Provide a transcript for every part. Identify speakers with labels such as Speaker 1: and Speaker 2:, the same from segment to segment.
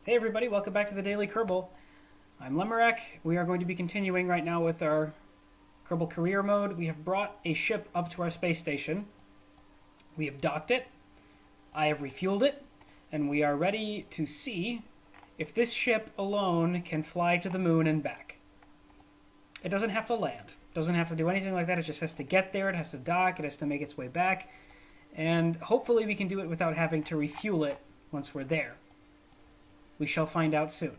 Speaker 1: Hey everybody, welcome back to the Daily Kerbal. I'm Lemorack. We are going to be continuing right now with our Kerbal career mode. We have brought a ship up to our space station. We have docked it. I have refueled it. And we are ready to see if this ship alone can fly to the moon and back. It doesn't have to land. It doesn't have to do anything like that. It just has to get there. It has to dock. It has to make its way back. And hopefully we can do it without having to refuel it once we're there. We shall find out soon.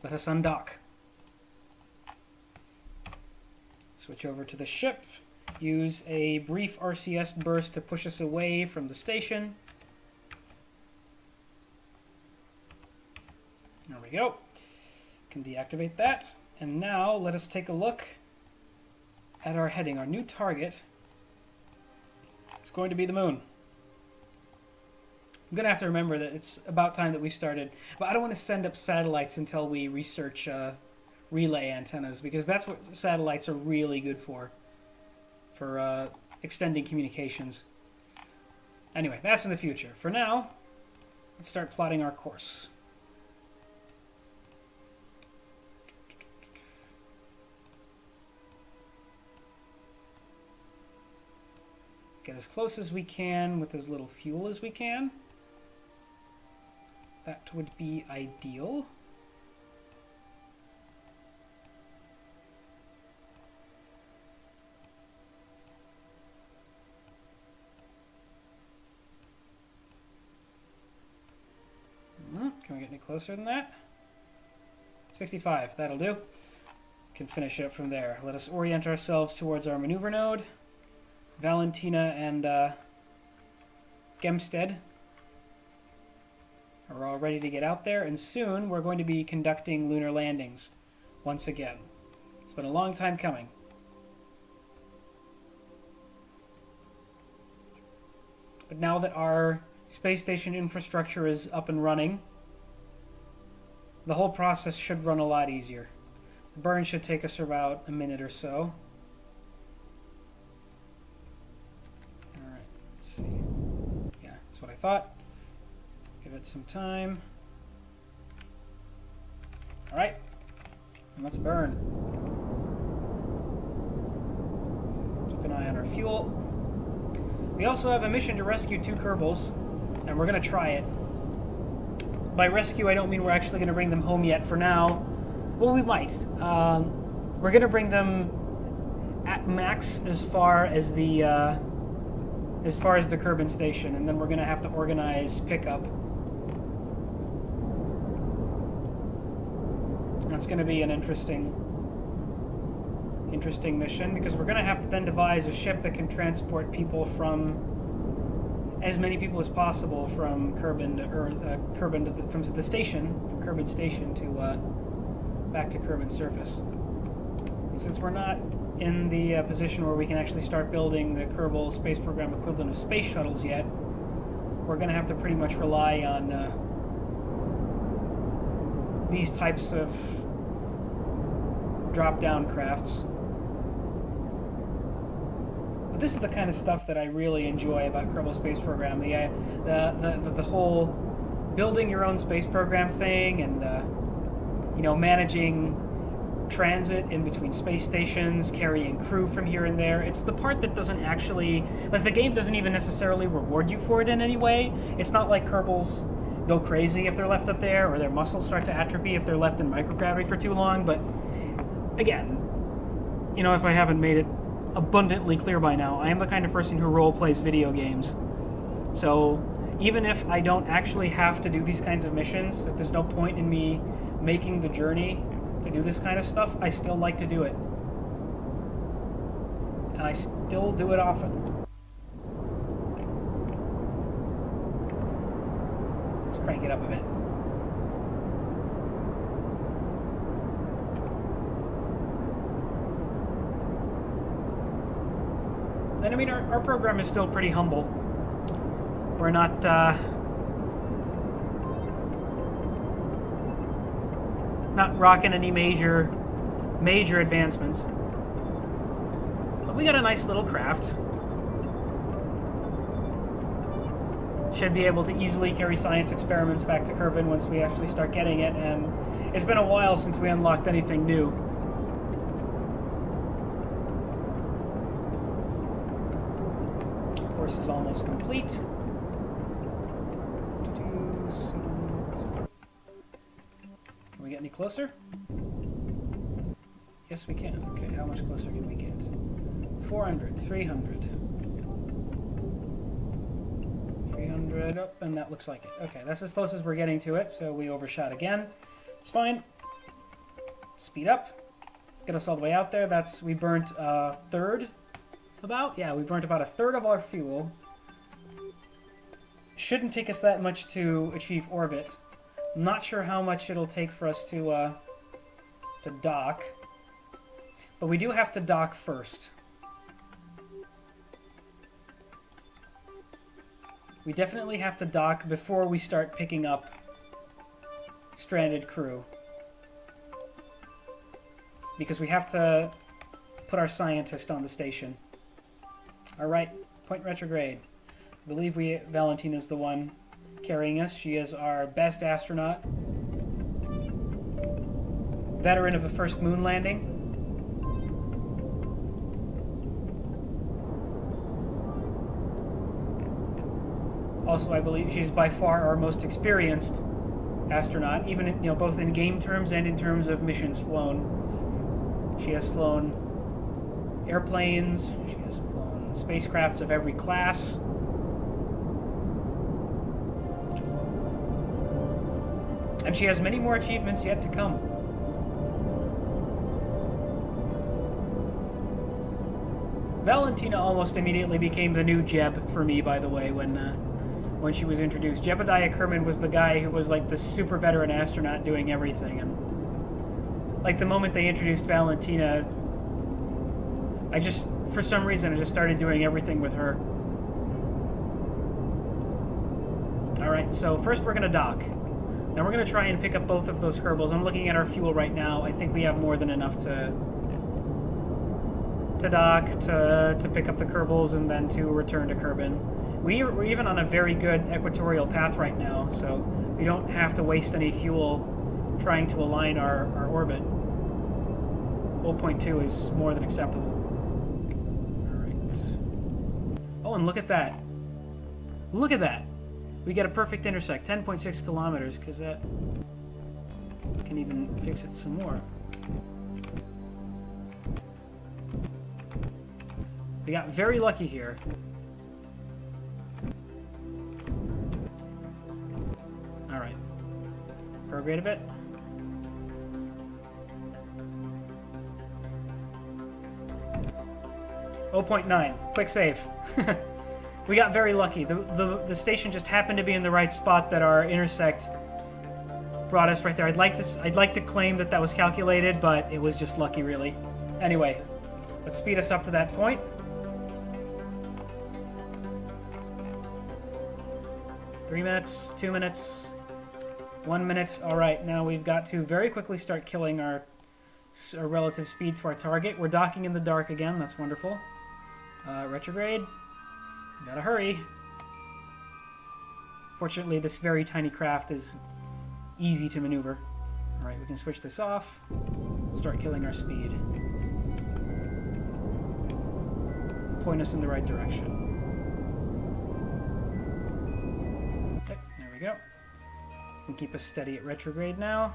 Speaker 1: Let us undock. Switch over to the ship. Use a brief RCS burst to push us away from the station. There we go. Can deactivate that. And now let us take a look at our heading. Our new target is going to be the moon. I'm going to have to remember that it's about time that we started. But I don't want to send up satellites until we research relay antennas, because that's what satellites are really good for extending communications. Anyway, that's in the future. For now, let's start plotting our course. Get as close as we can with as little fuel as we can. That would be ideal. Can we get any closer than that? 65, that'll do. Can finish it up from there. Let us orient ourselves towards our maneuver node. Valentina and Gemstead are all ready to get out there, and soon we're going to be conducting lunar landings once again. It's been a long time coming. But now that our space station infrastructure is up and running, the whole process should run a lot easier. The burn should take us about a minute or so. Alright, let's see. Yeah, that's what I thought. Give it some time. Alright, and let's burn. Keep an eye on our fuel. We also have a mission to rescue 2 Kerbals, and we're going to try it. By rescue, I don't mean we're actually going to bring them home yet for now. Well, we might. We're going to bring them at max as far as the Kerbin station, and then we're going to have to organize pickup. That's going to be an interesting mission, because we're going to have to then devise a ship that can transport people as many people as possible from Kerbin from the station, from Kerbin Station to back to Kerbin surface. And since we're not in the position where we can actually start building the Kerbal Space Program equivalent of space shuttles yet, we're going to have to pretty much rely on these types of drop-down crafts. But this is the kind of stuff that I really enjoy about Kerbal Space Program. The whole building your own space program thing, and managing transit in between space stations, carrying crew from here and there. It's the part that doesn't actually, like, the game doesn't even necessarily reward you for it in any way. It's not like Kerbals go crazy if they're left up there, or their muscles start to atrophy if they're left in microgravity for too long. But again, if I haven't made it abundantly clear by now, I am the kind of person who role plays video games. So even if I don't actually have to do these kinds of missions, if there's no point in me making the journey to do this kind of stuff, I still like to do it. And I still do it often. Let's crank it up a bit. And I mean, our program is still pretty humble. We're not rocking any major advancements. But we got a nice little craft. should be able to easily carry science experiments back to Kerbin once we actually start getting it, and it's been a while since we unlocked anything new. Course is almost complete. Can we get any closer? Yes, we can. Okay, how much closer can we get? 400, 300. 300 up, and that looks like it. Okay, that's as close as we're getting to it, so we overshot again. It's fine. Speed up. Let's get us all the way out there. We burnt a third. We burnt about a third of our fuel. Shouldn't take us that much to achieve orbit. I'm not sure how much it'll take for us to dock. But we do have to dock first. We definitely have to dock before we start picking up stranded crew. Because we have to put our scientist on the station. Alright, point retrograde. I believe Valentina's the one carrying us. She is our best astronaut. Veteran of the first moon landing. Also, I believe she's by far our most experienced astronaut, even in, both in game terms and in terms of missions flown. She has flown airplanes. She has flown spacecrafts of every class. And she has many more achievements yet to come. Valentina almost immediately became the new Jeb for me, by the way, when she was introduced. Jebediah Kerman was the guy who was like the super veteran astronaut doing everything, and like the moment they introduced Valentina, for some reason, I just started doing everything with her. Alright, so first we're gonna dock. Then we're gonna try and pick up both of those Kerbals. I'm looking at our fuel right now. I think we have more than enough to dock, to pick up the Kerbals, and then to return to Kerbin. We're even on a very good equatorial path right now, so we don't have to waste any fuel trying to align our orbit. 0.2 is more than acceptable. Alright. Oh, and look at that. Look at that! We get a perfect intersect, 10.6 kilometers, because that can even fix it some more. We got very lucky here. Alright. Prograde a bit. .9. Quick save. We got very lucky. The station just happened to be in the right spot that our intersect brought us right there. I'd like to claim that was calculated, but it was just lucky, really. Anyway, let's speed us up to that point. Three minutes, 2 minutes, 1 minute. All right, now we've got to very quickly start killing our relative speed to our target. We're docking in the dark again. That's wonderful. Retrograde. Gotta hurry. Fortunately, this very tiny craft is easy to maneuver. All right, we can switch this off. Start killing our speed. Point us in the right direction. Okay, there we go. And keep us steady at retrograde now.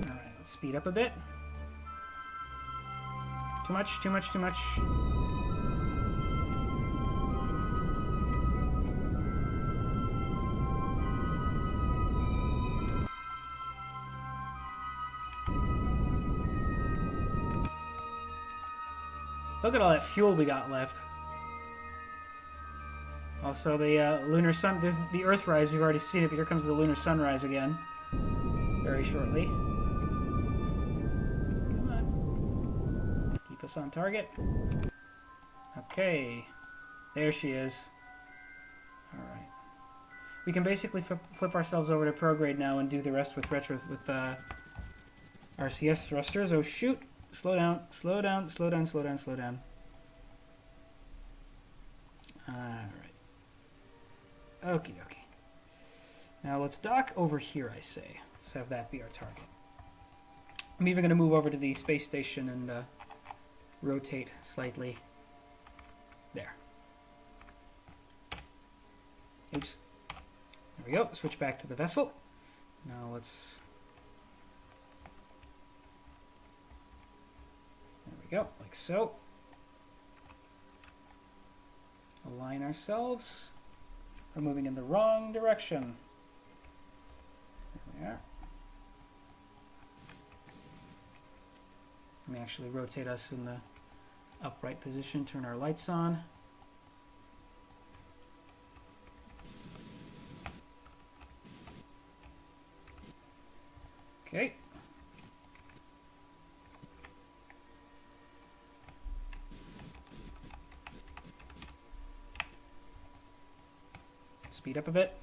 Speaker 1: Alright, let's speed up a bit. Too much, too much, too much. Look at all that fuel we got left. Also, the lunar sun. There's the Earthrise. We've already seen it, but here comes the lunar sunrise again. Very shortly. Come on. Keep us on target. Okay. There she is. Alright. We can basically flip ourselves over to prograde now and do the rest with RCS thrusters. Oh shoot! Slow down, slow down, slow down, slow down, slow down. Alright. Okay, okay. Now let's dock over here, I say. Let's have that be our target. I'm even going to move over to the space station and rotate slightly. There. Oops. There we go. Switch back to the vessel. Now let's... There we go, like so. Align ourselves. We're moving in the wrong direction. There we are. Let me actually rotate us in the upright position, turn our lights on. Okay. Speed up a bit.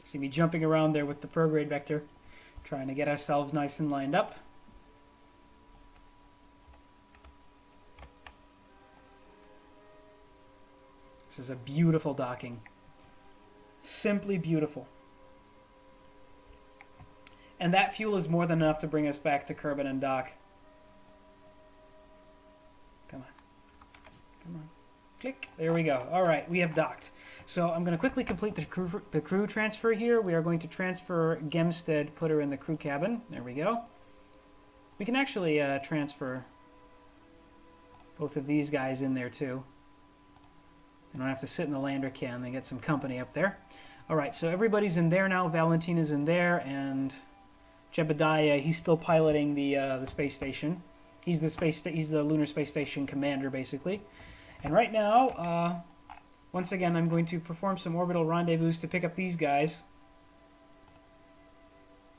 Speaker 1: See me jumping around there with the prograde vector, trying to get ourselves nice and lined up. This is a beautiful docking. Simply beautiful. And that fuel is more than enough to bring us back to Kerbin and dock. Come on. Come on. Click. There we go. All right, we have docked. So I'm going to quickly complete the crew transfer here. We are going to transfer Gemstead, put her in the crew cabin. There we go. We can actually transfer both of these guys in there too. They don't have to sit in the lander can. They get some company up there. All right, so everybody's in there now. Valentina's in there, and Jebediah, he's still piloting the space station. He's the lunar space station commander, basically. And right now, once again, I'm going to perform some orbital rendezvous to pick up these guys.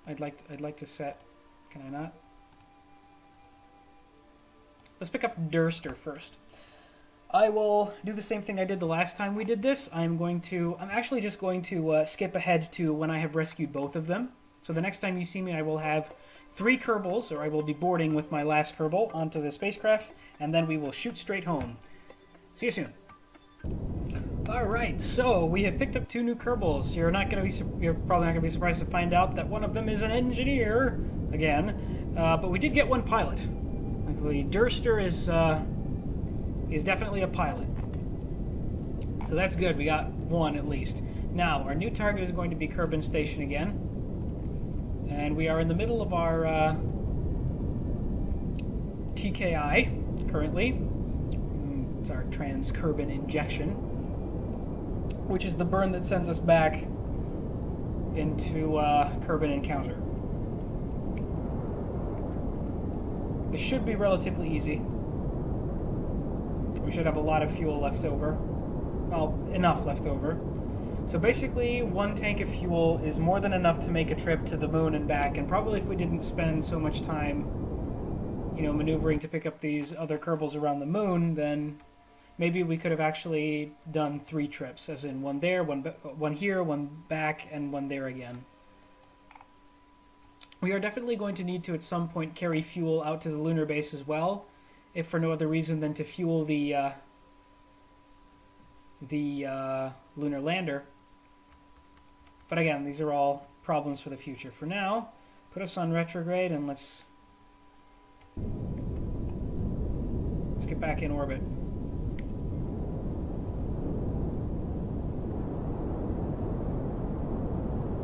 Speaker 1: I'd like to set. Can I not? Let's pick up Durster first. I will do the same thing I did the last time we did this. I'm actually just going to skip ahead to when I have rescued both of them. So the next time you see me, I will have 3 Kerbols, or I will be boarding with my last Kerbal onto the spacecraft, and then we will shoot straight home. See you soon. Alright, so we have picked up 2 new Kerbols. You're probably not going to be surprised to find out that one of them is an engineer, again. But we did get 1 pilot. Luckily, Durster is definitely a pilot. So that's good, we got 1 at least. Now, our new target is going to be Kerbin Station again. And we are in the middle of our TKI currently. It's our trans-Kerbin injection, which is the burn that sends us back into Kerbin Encounter. This should be relatively easy. We should have a lot of fuel left over. Well, enough left over. So basically, 1 tank of fuel is more than enough to make a trip to the moon and back, and probably if we didn't spend so much time, maneuvering to pick up these other Kerbols around the moon, then maybe we could have actually done 3 trips, as in 1 there, 1 here, 1 back, and 1 there again. We are definitely going to need to, at some point, carry fuel out to the lunar base as well, if for no other reason than to fuel the lunar lander. But again, these are all problems for the future. For now, put us on retrograde and let's get back in orbit.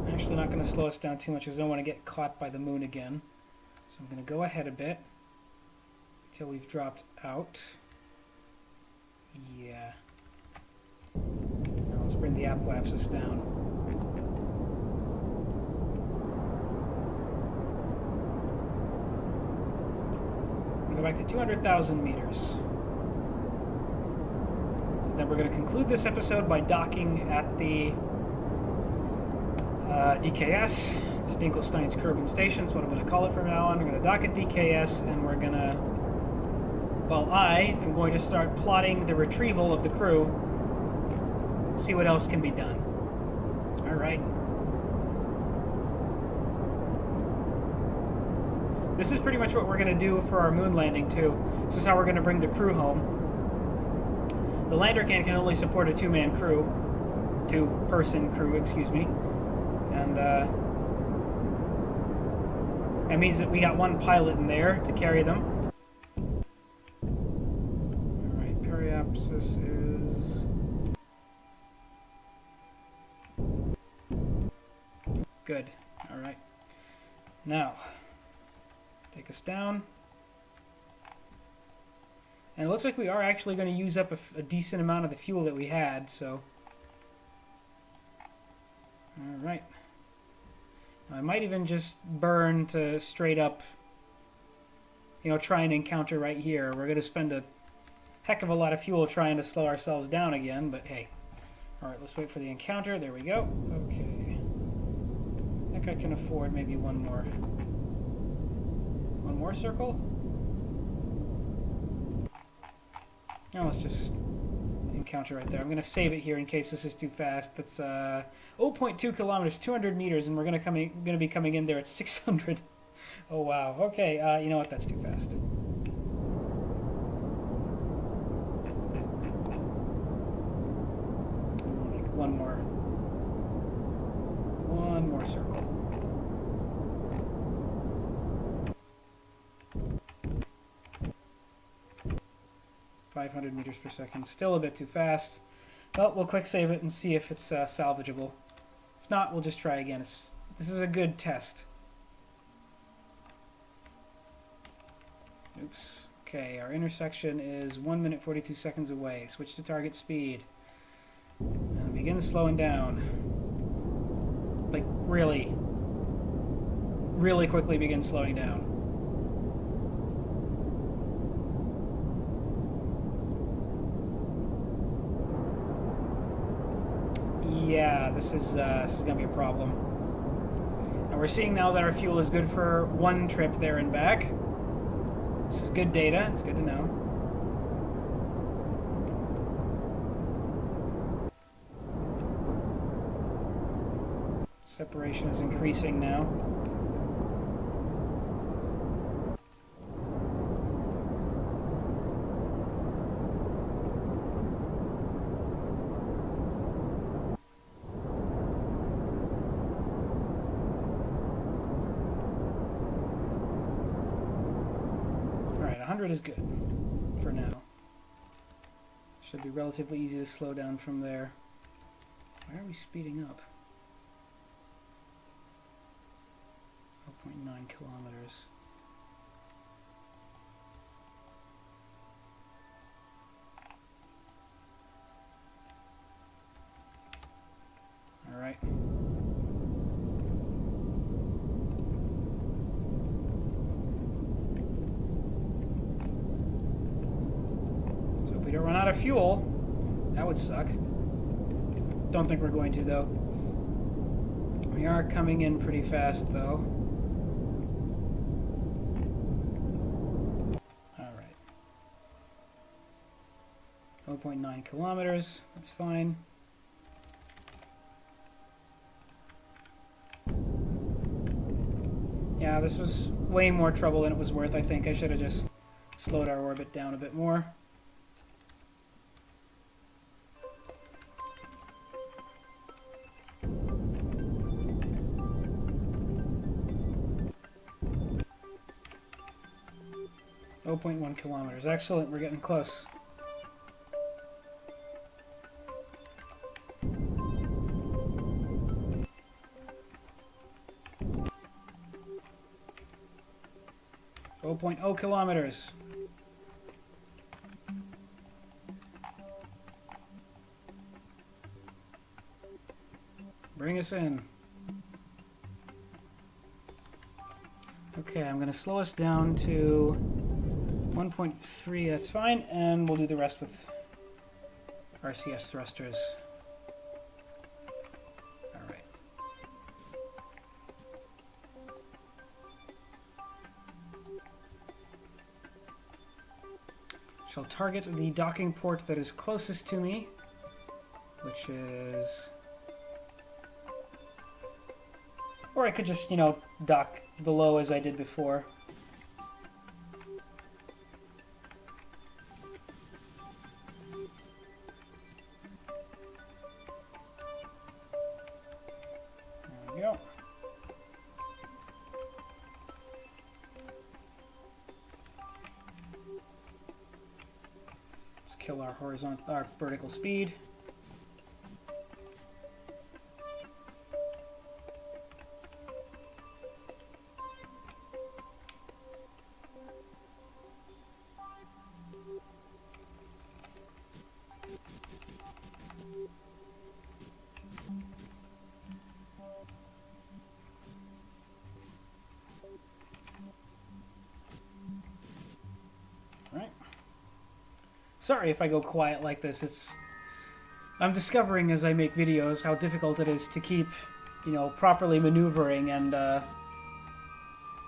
Speaker 1: I'm actually not going to slow us down too much because I don't want to get caught by the moon again. So I'm going to go ahead a bit until we've dropped out. Yeah. Now let's bring the apoapsis down. Go back to 200,000 meters. Then we're going to conclude this episode by docking at the DKS. It's Dinkelstein's Kerbin Station. That's what I'm going to call it from now on. I'm going to dock at DKS, and we're going to while I am going to start plotting the retrieval of the crew. See what else can be done. Alright. This is pretty much what we're going to do for our moon landing, too. This is how we're going to bring the crew home. The lander can only support a two-man crew. Two-person crew, excuse me. And, that means that we got one pilot in there to carry them. Alright, periapsis is... good. Alright. Now, take us down. And it looks like we are actually going to use up a decent amount of the fuel that we had, so... Alright. I might even just burn to straight up, you know, try and encounter right here. We're going to spend a heck of a lot of fuel trying to slow ourselves down again, but hey. Alright, let's wait for the encounter. There we go. Okay. I think I can afford maybe one more. One more circle? No, let's just encounter right there. I'm going to save it here in case this is too fast. That's 0.2 kilometers, 200 meters, and we're going to be coming in there at 600. Oh wow. Okay, you know what? That's too fast. Like one more circle. .500 meters per second. Still a bit too fast. Well, we'll quick save it and see if it's salvageable. If not, we'll just try again. This is a good test. Oops. Okay, our intersection is 1 minute 42 seconds away. Switch to target speed. And begin slowing down. Like, really quickly begin slowing down. Yeah, this is gonna be a problem. And we're seeing now that our fuel is good for one trip there and back. This is good data. It's good to know. Separation is increasing now. Is good for now. Should be relatively easy to slow down from there. Why are we speeding up? 0.9 kilometers. All right. We don't run out of fuel. That would suck. Don't think we're going to, though. We are coming in pretty fast, though. Alright. 0.9 kilometers. That's fine. Yeah, this was way more trouble than it was worth, I think. I should have just slowed our orbit down a bit more. .1 kilometers. Excellent, we're getting close. .0 kilometers. Bring us in. Okay, I'm going to slow us down to 1.3, that's fine, and we'll do the rest with RCS thrusters. Alright. shall target the docking port that is closest to me, which is... Or I could just, you know, dock below as I did before. There we go. Let's kill our vertical speed. Sorry if I go quiet like this. I'm discovering as I make videos how difficult it is to keep, you know, properly maneuvering and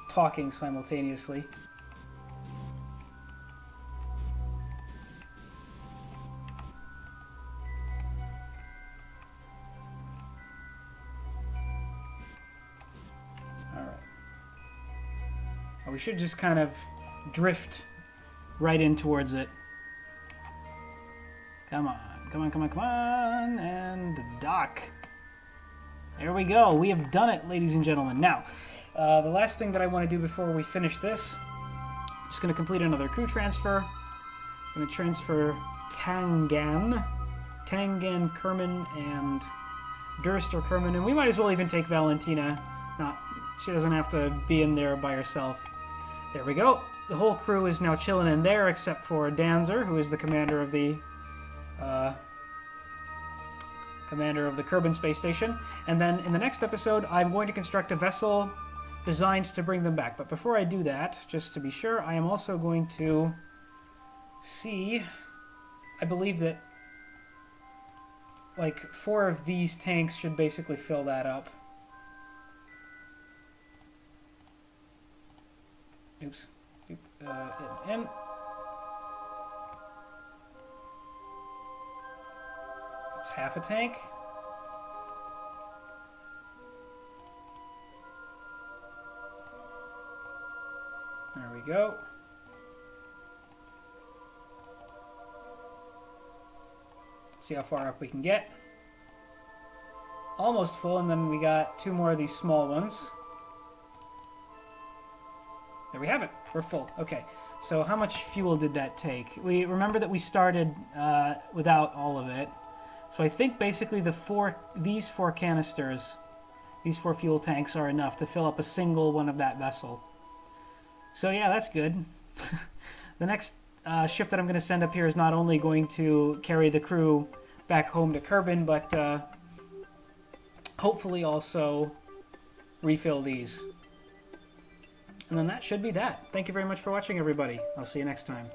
Speaker 1: talking simultaneously. Alright. Well, we should just kind of drift right in towards it. Come on, come on, come on, come on, and dock. There we go. We have done it, ladies and gentlemen. Now, the last thing that I want to do before we finish this, I'm just going to complete another crew transfer. I'm going to transfer Tangan, Kerman, and Durst or Kerman, and we might as well even take Valentina. She doesn't have to be in there by herself. There we go. The whole crew is now chilling in there, except for Danzer, who is the commander of the Kerbal Space Station. And then in the next episode, I'm going to construct a vessel designed to bring them back. But before I do that, just to be sure, I am also going to see... I believe that like 4 of these tanks should basically fill that up. Oops. In. It's half a tank. There we go. See how far up we can get. Almost full, and then we got 2 more of these small ones. There we have it. We're full. Okay. So how much fuel did that take? We remember that we started without all of it. So I think basically these 4 canisters, these 4 fuel tanks are enough to fill up a single one of that vessel. So yeah, that's good. The next ship that I'm going to send up here is not only going to carry the crew back home to Kerbin, but hopefully also refill these. And then that should be that. Thank you very much for watching, everybody. I'll see you next time.